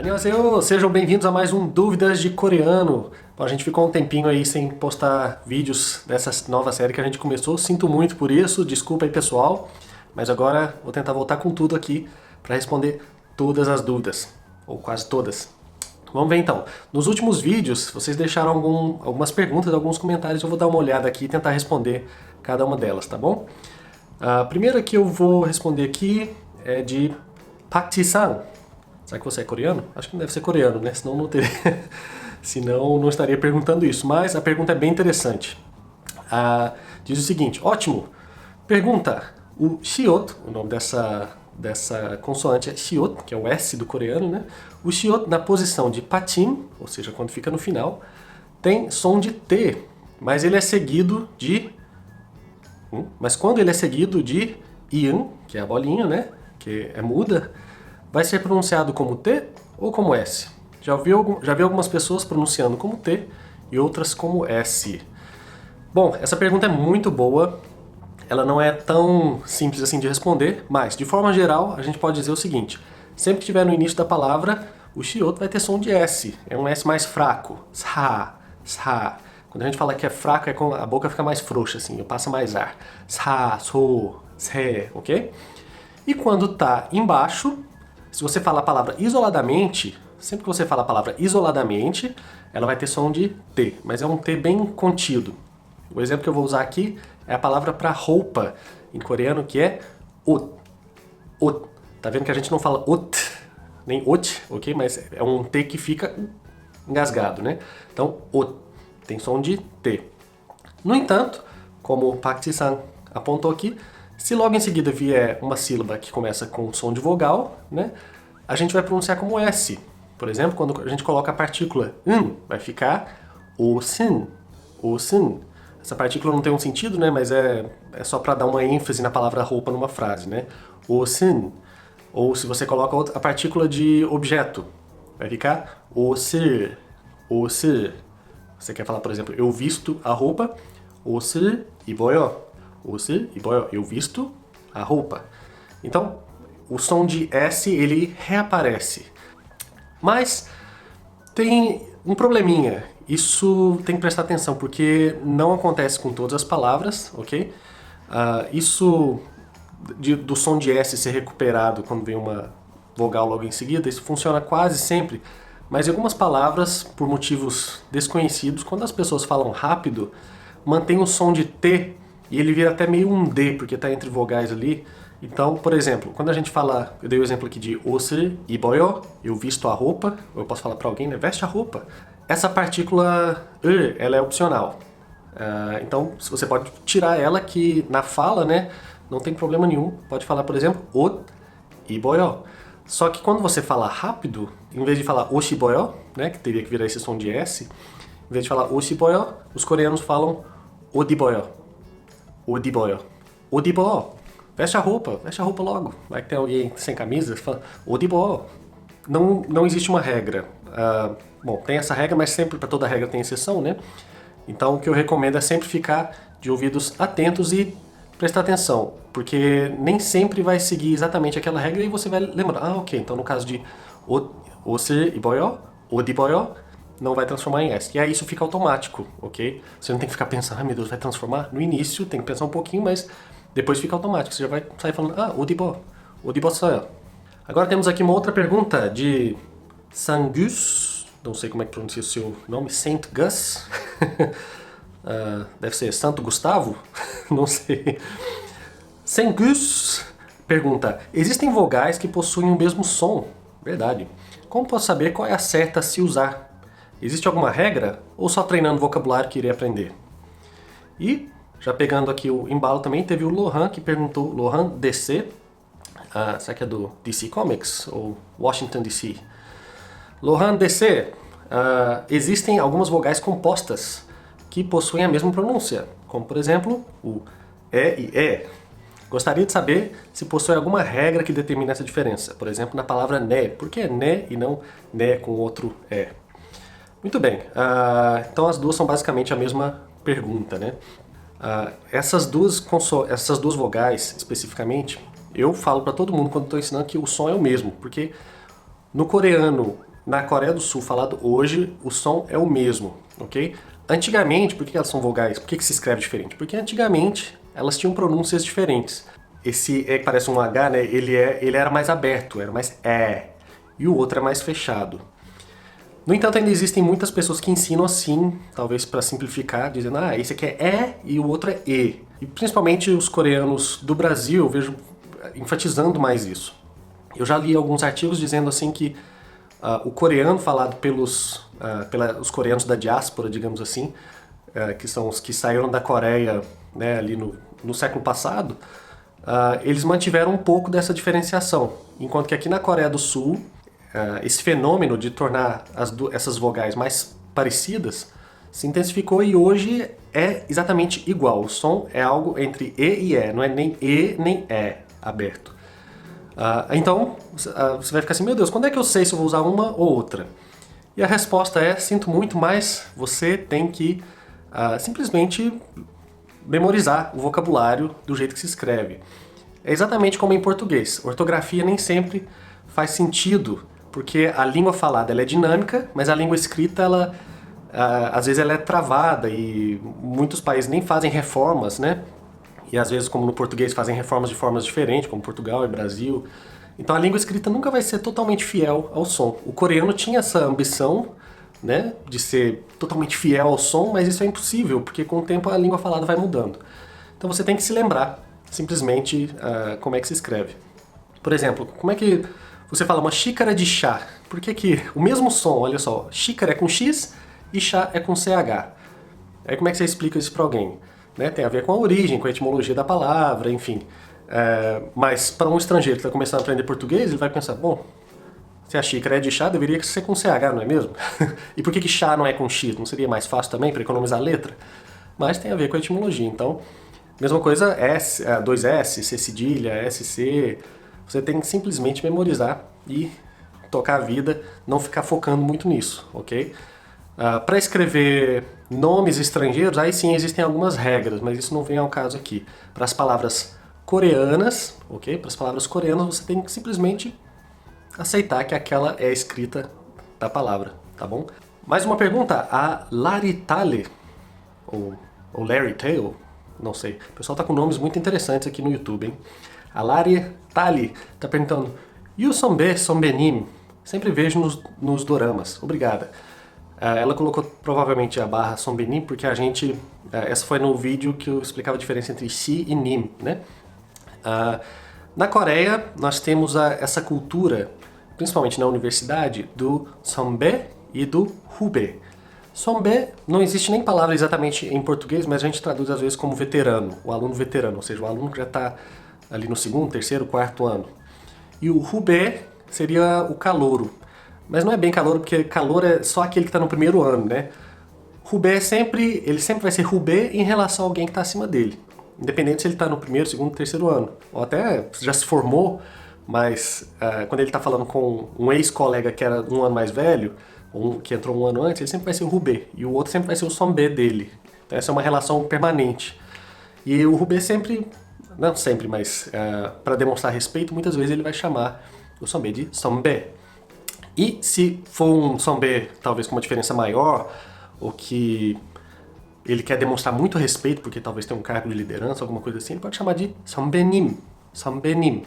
Annyeonghaseyo, sejam bem-vindos a mais um Dúvidas de Coreano. Bom, a gente ficou um tempinho aí sem postar vídeos dessa nova série que a gente começou. Sinto muito por isso, desculpa aí pessoal, mas agora vou tentar voltar com tudo aqui para responder todas as dúvidas, ou quase todas. Vamos ver então. Nos últimos vídeos, vocês deixaram algumas perguntas, alguns comentários, eu vou dar uma olhada aqui e tentar responder cada uma delas, tá bom? A primeira que eu vou responder aqui é de Park Ji-sang. Será que você é coreano? Acho que não deve ser coreano, né? Senão não teria... Senão não estaria perguntando isso. Mas a pergunta é bem interessante. Diz o seguinte: ótimo! Pergunta: o Shiot, o nome dessa consoante é Shiot, que é o S do coreano, né? O Shiot na posição de patim, ou seja, quando fica no final, tem som de T, mas ele é seguido de... Mas quando ele é seguido de Ian, que é a bolinha, né? Que é muda, vai ser pronunciado como T ou como S? Já vi algumas pessoas pronunciando como T e outras como S. Bom, essa pergunta é muito boa. Ela não é tão simples assim de responder, mas de forma geral a gente pode dizer o seguinte: sempre que estiver no início da palavra, o Shiot vai ter som de S. É um S mais fraco. Sa, sa. Quando a gente fala que é fraco, é quando a boca fica mais frouxa, assim, passa mais ar. Sa, so, se, ok? E quando tá embaixo, se você falar a palavra isoladamente, sempre que você fala a palavra isoladamente, ela vai ter som de T, mas é um T bem contido. O exemplo que eu vou usar aqui é a palavra para roupa em coreano, que é ot. Ot. Tá vendo que a gente não fala ot, nem ot, ok? Mas é um T que fica engasgado, né? Então, ot tem som de T. No entanto, como o Park Ji-sang apontou aqui, se logo em seguida vier uma sílaba que começa com som de vogal, né, a gente vai pronunciar como S. Por exemplo, quando a gente coloca a partícula vai ficar o-sin, o-sin. Essa partícula não tem um sentido, né, mas é só para dar uma ênfase na palavra roupa numa frase, né? O-sin. Ou se você coloca a partícula de objeto, vai ficar o-sir, o-sir. Você quer falar, por exemplo, eu visto a roupa, 옷을 입어요. 옷을 입어요. Eu visto a roupa. Então, o som de S, ele reaparece. Mas tem um probleminha. Isso tem que prestar atenção, porque não acontece com todas as palavras, ok? Isso do som de S ser recuperado quando vem uma vogal logo em seguida, isso funciona quase sempre. Mas em algumas palavras, por motivos desconhecidos, quando as pessoas falam rápido, mantém o som de T e ele vira até meio um D, porque está entre vogais ali. Então, por exemplo, quando a gente fala, eu dei o exemplo aqui de 옷을 입어요, eu visto a roupa, ou eu posso falar para alguém, né, veste a roupa. Essa partícula ela é opcional. Então, você pode tirar ela, que na fala, né, não tem problema nenhum. Pode falar, por exemplo, 옷 입어요. Só que quando você fala rápido, em vez de falar 옷 입어요, né, que teria que virar esse som de S, em vez de falar 옷 입어요, os coreanos falam 옷 입어요. 옷 입어요. 옷 입어. Veste a roupa logo. Vai que tem alguém sem camisa, fala 옷 입어. Não existe uma regra. Bom, tem essa regra, mas sempre para toda regra tem exceção, né? Então o que eu recomendo é sempre ficar de ouvidos atentos e prestar atenção, porque nem sempre vai seguir exatamente aquela regra e você vai lembrar, ok, então no caso de 옷을 입어요, 옷 입어요, não vai transformar em S. E aí isso fica automático, ok? Você não tem que ficar pensando, meu Deus, vai transformar? No início tem que pensar um pouquinho, mas depois fica automático. Você já vai sair falando, 옷 입었어요. Agora temos aqui uma outra pergunta de Sangus, não sei como é que pronuncia o seu nome, Saint Gus. Deve ser Santo Gustavo? Não sei. Sangus pergunta: existem vogais que possuem o mesmo som? Verdade. Como posso saber qual é a certa a se usar? Existe alguma regra? Ou só treinando vocabulário que irei aprender? E, já pegando aqui o embalo também, teve o Lohan que perguntou, Lohan DC, será que é do DC Comics ou Washington DC? Lohan DC, existem algumas vogais compostas que possuem a mesma pronúncia, como por exemplo o E e E. Gostaria de saber se possui alguma regra que determine essa diferença, por exemplo na palavra né, por que né e não né com outro E? Muito bem, então as duas são basicamente a mesma pergunta, né? Essas duas vogais especificamente, eu falo para todo mundo quando estou ensinando que o som é o mesmo, porque no coreano na Coreia do Sul falado hoje, o som é o mesmo, ok? Antigamente, por que elas são vogais? Por que se escreve diferente? Porque antigamente elas tinham pronúncias diferentes. Esse E que parece um H, né, ele era mais aberto, era mais é, e o outro é mais fechado. No entanto, ainda existem muitas pessoas que ensinam assim, talvez para simplificar, dizendo, esse aqui é E e o outro é E. E principalmente os coreanos do Brasil, eu vejo enfatizando mais isso. Eu já li alguns artigos dizendo assim que o coreano falado pelos os coreanos da diáspora, digamos assim, que são os que saíram da Coreia, né, ali no século passado, eles mantiveram um pouco dessa diferenciação. Enquanto que aqui na Coreia do Sul, esse fenômeno de tornar essas vogais mais parecidas se intensificou e hoje é exatamente igual. O som é algo entre E e E, não é nem E nem E aberto. Então, você vai ficar assim, meu Deus, quando é que eu sei se eu vou usar uma ou outra? E a resposta é, sinto muito, mas você tem que simplesmente memorizar o vocabulário do jeito que se escreve. É exatamente como em português. Ortografia nem sempre faz sentido, porque a língua falada ela é dinâmica, mas a língua escrita, ela, às vezes, ela é travada e muitos países nem fazem reformas, né? E às vezes, como no português, fazem reformas de formas diferentes, como Portugal e Brasil. Então a língua escrita nunca vai ser totalmente fiel ao som. O coreano tinha essa ambição, né, de ser totalmente fiel ao som, mas isso é impossível, porque com o tempo a língua falada vai mudando. Então você tem que se lembrar, simplesmente, como é que se escreve. Por exemplo, como é que você fala uma xícara de chá? Por que o mesmo som, olha só, xícara é com X e chá é com CH? Aí como é que você explica isso para alguém? Né? Tem a ver com a origem, com a etimologia da palavra, enfim. Mas para um estrangeiro que está começando a aprender português, ele vai pensar, bom, se a xícara é de chá, deveria ser com CH, não é mesmo? E por que chá não é com X? Não seria mais fácil também para economizar a letra? Mas tem a ver com a etimologia, então... Mesma coisa, S, dois S, C cedilha, SC... Você tem que simplesmente memorizar e tocar a vida, não ficar focando muito nisso, ok? Para escrever nomes estrangeiros, aí sim existem algumas regras, mas isso não vem ao caso aqui. Para as palavras coreanas, ok? Para as palavras coreanas você tem que simplesmente aceitar que aquela é a escrita da palavra, tá bom? Mais uma pergunta, a Laritale, ou Larry Tail, não sei. O pessoal tá com nomes muito interessantes aqui no YouTube, hein? A Laritale tá perguntando, e o Sonbe, Sonbenim? Sempre vejo nos doramas, obrigada. Ela colocou provavelmente a barra Sonbenim porque a gente... essa foi no vídeo que eu explicava a diferença entre Si e Nim, né? Na Coreia, nós temos essa cultura, principalmente na universidade, do Sonbe e do Hube. Sonbe não existe nem palavra exatamente em português, mas a gente traduz às vezes como veterano, o aluno veterano, ou seja, o aluno que já está ali no segundo, terceiro, quarto ano. E o Hube seria o calouro. Mas não é bem calouro, porque calouro é só aquele que está no primeiro ano, né? Hube ele sempre vai ser Hube em relação a alguém que está acima dele. Independente se ele está no primeiro, segundo, terceiro ano. Ou até já se formou, mas quando ele está falando com um ex-colega que era um ano mais velho, que entrou um ano antes, ele sempre vai ser o Hube. E o outro sempre vai ser o Sonbe dele. Então essa é uma relação permanente. E o Hube sempre, não sempre, mas para demonstrar respeito, muitas vezes ele vai chamar o Sonbe de Sonbe. E se for um Sonbe, talvez com uma diferença maior, ou que ele quer demonstrar muito respeito, porque talvez tenha um cargo de liderança, alguma coisa assim, ele pode chamar de Sonbenim. Sonbenim.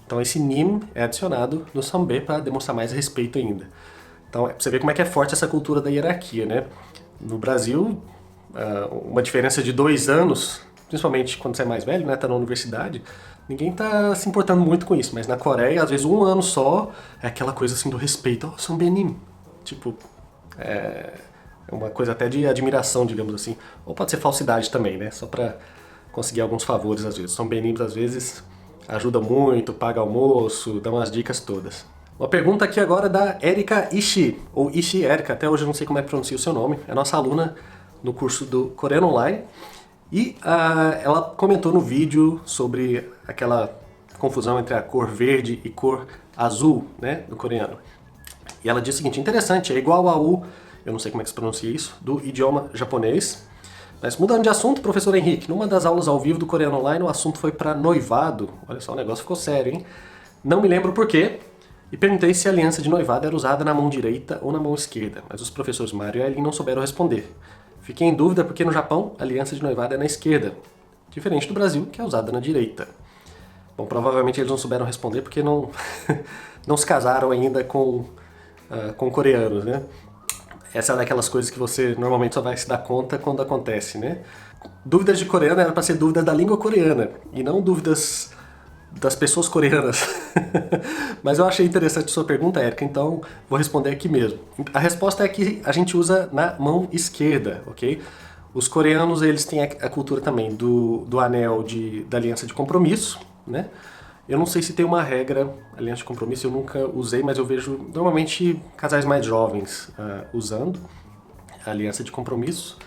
Então esse Nim é adicionado no Sonbe para demonstrar mais respeito ainda. Então você vê como é que é forte essa cultura da hierarquia, né? No Brasil, uma diferença de 2 anos, principalmente quando você é mais velho, né, tá na universidade, ninguém tá se importando muito com isso, mas na Coreia, às vezes 1 ano só, é aquela coisa assim do respeito, Sonbenim. Tipo, é uma coisa até de admiração, digamos assim. Ou pode ser falsidade também, né? Só pra conseguir alguns favores às vezes. Sonbenim às vezes ajuda muito, paga almoço, dá umas dicas todas. Uma pergunta aqui agora da Erika Ishii, ou Ishii Erika, até hoje eu não sei como é que pronuncia o seu nome, é nossa aluna no curso do Coreano Online. E ela comentou no vídeo sobre aquela confusão entre a cor verde e cor azul, né, do coreano. E ela diz o seguinte, interessante, é igual a U, eu não sei como é que se pronuncia isso, do idioma japonês. Mas mudando de assunto, professor Henrique, numa das aulas ao vivo do Coreano Online, o assunto foi para noivado. Olha só, o negócio ficou sério, hein? Não me lembro por quê, E perguntei se a aliança de noivado era usada na mão direita ou na mão esquerda, mas os professores Mário e Aileen não souberam responder. Fiquei em dúvida porque no Japão a aliança de noivado é na esquerda, diferente do Brasil, que é usada na direita. Bom, provavelmente eles não souberam responder porque não, não se casaram ainda com coreanos, né? Essa é daquelas coisas que você normalmente só vai se dar conta quando acontece, né? Dúvidas de coreano era para ser dúvidas da língua coreana e não dúvidas das pessoas coreanas. Mas eu achei interessante a sua pergunta, Érica, então vou responder aqui mesmo. A resposta é que a gente usa na mão esquerda, ok? Os coreanos, eles têm a cultura também do anel da aliança de compromisso, né? Eu não sei se tem uma regra, aliança de compromisso, eu nunca usei, mas eu vejo normalmente casais mais jovens usando a aliança de compromisso.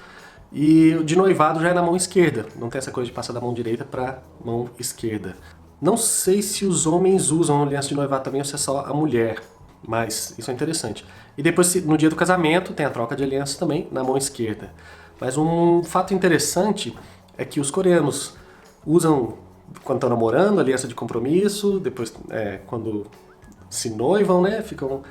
E o de noivado já é na mão esquerda, não tem essa coisa de passar da mão direita para mão esquerda. Não sei se os homens usam aliança de noivado também ou se é só a mulher, mas isso é interessante. E depois, no dia do casamento, tem a troca de alianças também na mão esquerda. Mas um fato interessante é que os coreanos usam, quando estão namorando, aliança de compromisso, depois quando se noivam, né, ficam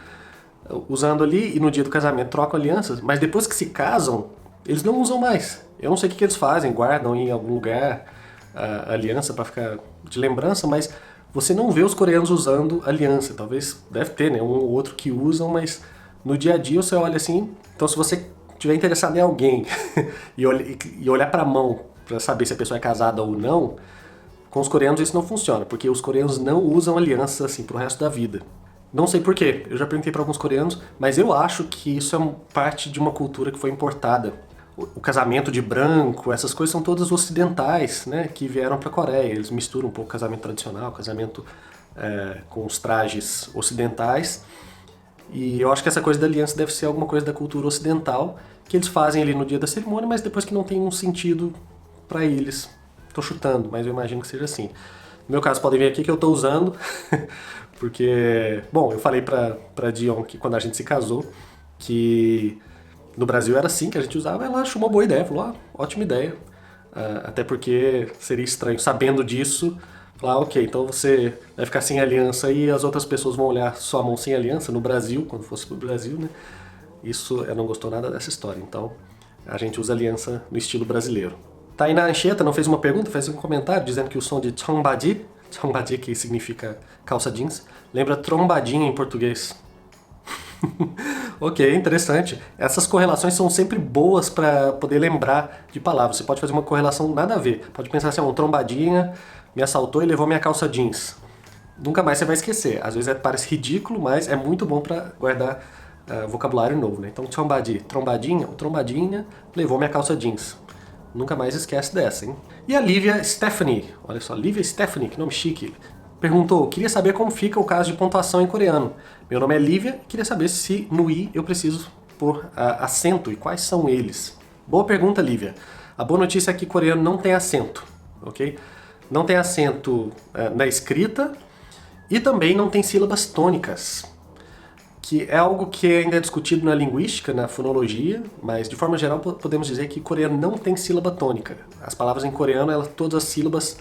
usando ali, e no dia do casamento trocam alianças, mas depois que se casam, eles não usam mais. Eu não sei o que eles fazem, guardam em algum lugar a aliança para ficar de lembrança, mas você não vê os coreanos usando aliança. Talvez deve ter, né, um ou outro que usam, mas no dia a dia você olha assim. Então, se você estiver interessado em alguém e olhar para a mão para saber se a pessoa é casada ou não, com os coreanos isso não funciona, porque os coreanos não usam aliança assim pro resto da vida. Não sei porquê, eu já perguntei para alguns coreanos, mas eu acho que isso é parte de uma cultura que foi importada. O casamento de branco, essas coisas são todas ocidentais, né, que vieram para a Coreia. Eles misturam um pouco casamento tradicional, casamento com os trajes ocidentais. E eu acho que essa coisa da aliança deve ser alguma coisa da cultura ocidental, que eles fazem ali no dia da cerimônia, mas depois que não tem um sentido para eles. Tô chutando, mas eu imagino que seja assim. No meu caso, podem ver aqui que eu tô usando, porque, bom, eu falei pra Dion que quando a gente se casou, que no Brasil era assim que a gente usava, ela achou uma boa ideia, falou, ótima ideia. Até porque seria estranho, sabendo disso, falar, ok, então você vai ficar sem aliança e as outras pessoas vão olhar sua mão sem aliança no Brasil, quando fosse pro Brasil, né? Isso, ela não gostou nada dessa história, então a gente usa aliança no estilo brasileiro. Tainá Anchieta não fez uma pergunta, fez um comentário dizendo que o som de chongbadi, que significa calça jeans, lembra trombadinha em português. Ok, interessante. Essas correlações são sempre boas para poder lembrar de palavras. Você pode fazer uma correlação nada a ver. Pode pensar assim, trombadinha me assaltou e levou minha calça jeans. Nunca mais você vai esquecer. Às vezes parece ridículo, mas é muito bom para guardar vocabulário novo, né? Então, trombadinha levou minha calça jeans. Nunca mais esquece dessa, hein? E a Lívia Stephanie, olha só, Lívia Stephanie, que nome chique, perguntou, queria saber como fica o caso de pontuação em coreano. Meu nome é Lívia, queria saber se no i eu preciso pôr acento e quais são eles. Boa pergunta, Lívia. A boa notícia é que coreano não tem acento, ok? Não tem acento na escrita e também não tem sílabas tônicas, que é algo que ainda é discutido na linguística, na fonologia, mas de forma geral podemos dizer que coreano não tem sílaba tônica. As palavras em coreano, todas as sílabas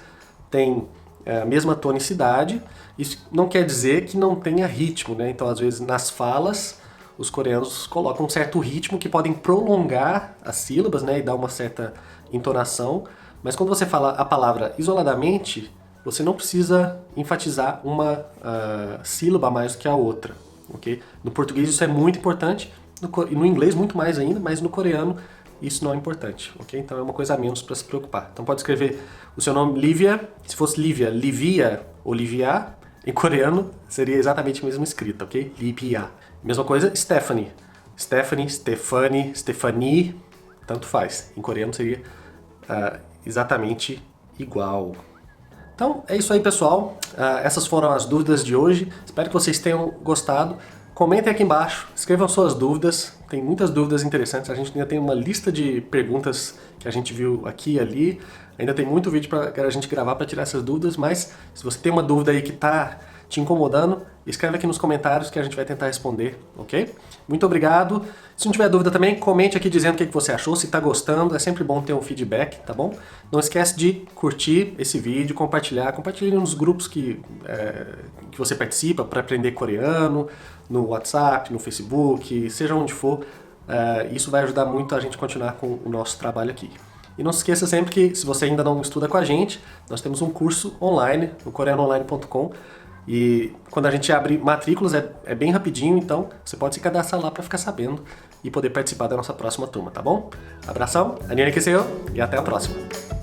têm a mesma tonicidade. Isso não quer dizer que não tenha ritmo, né? Então, às vezes, nas falas, os coreanos colocam um certo ritmo que podem prolongar as sílabas, né? E dar uma certa entonação. Mas quando você fala a palavra isoladamente, você não precisa enfatizar uma sílaba mais do que a outra. Okay? No português isso é muito importante, no inglês muito mais ainda, mas no coreano isso não é importante, ok? Então é uma coisa a menos para se preocupar. Então pode escrever o seu nome Lívia, se fosse Lívia, Livia ou Livia, em coreano seria exatamente a mesma escrita, ok? Livia. Mesma coisa, Stephanie. Stephanie, Stefani, Stephanie, tanto faz. Em coreano seria exatamente igual. Então é isso aí, pessoal. Essas foram as dúvidas de hoje. Espero que vocês tenham gostado. Comentem aqui embaixo, escrevam suas dúvidas, tem muitas dúvidas interessantes. A gente ainda tem uma lista de perguntas que a gente viu aqui e ali. Ainda tem muito vídeo para a gente gravar para tirar essas dúvidas, mas se você tem uma dúvida aí que está te incomodando, escreve aqui nos comentários que a gente vai tentar responder, ok? Muito obrigado. Se não tiver dúvida também, comente aqui dizendo o que você achou, se está gostando. É sempre bom ter um feedback, tá bom? Não esquece de curtir esse vídeo, compartilhar. Compartilhe nos grupos que você participa para aprender coreano, no WhatsApp, no Facebook, seja onde for. Isso vai ajudar muito a gente a continuar com o nosso trabalho aqui. E não se esqueça sempre que, se você ainda não estuda com a gente, nós temos um curso online, no coreanoonline.com, e quando a gente abre matrículas é bem rapidinho, então você pode se cadastrar lá para ficar sabendo e poder participar da nossa próxima turma, tá bom? Abração, 안녕히 계세요 e até a próxima!